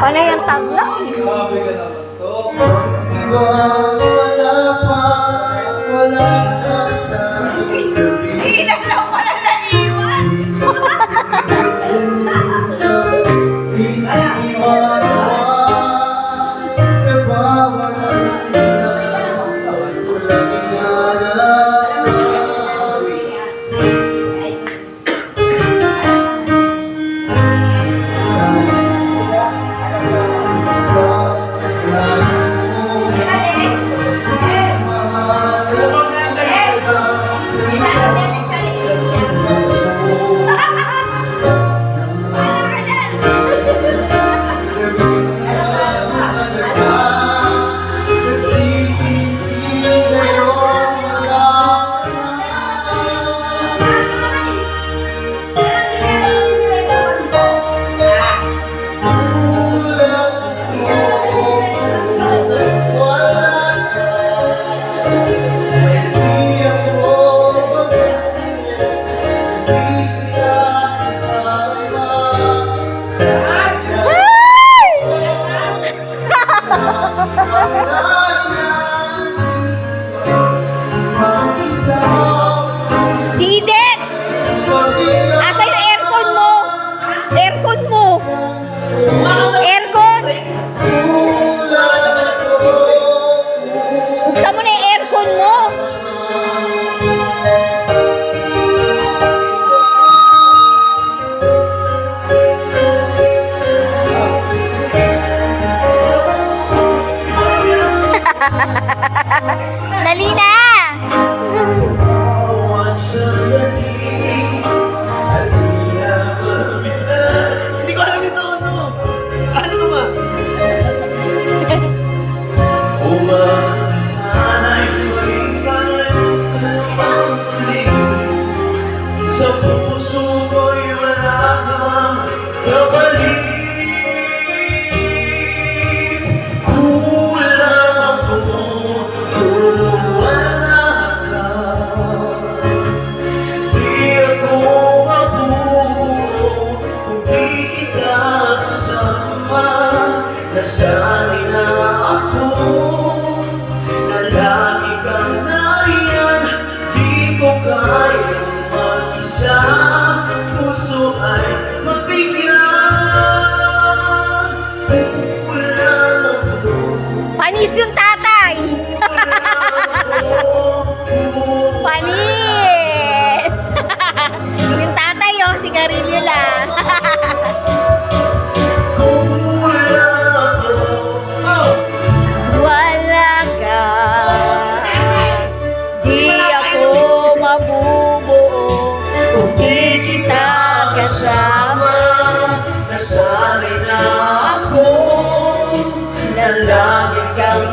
Ano yung tagla? Wala ka sa Sino na pala naiwan? Didet! Asa yung aircon mo? Aircon mo! Aircon! Buksan mo na yung aircon mo! Dali na! Hindi ko alam ito ano. Ano ka ba? Sana'y maging tayo ng muling. Sa puso ko'y wala kang kapalit. Kulang ako kung wala ka. Di ako mabubuo kung di kita kasama. Nasanay na ako na lagi kang nariyan. Di ko kayang mag-isa. Puso ay mabigyan. Kulang ako. Panis yung tatay! Panis! Yung tatay oh, sigarilyo lang. Wala ka. Di ako mabubuo kung di kita kasama. Nasanay na ako na lagi kang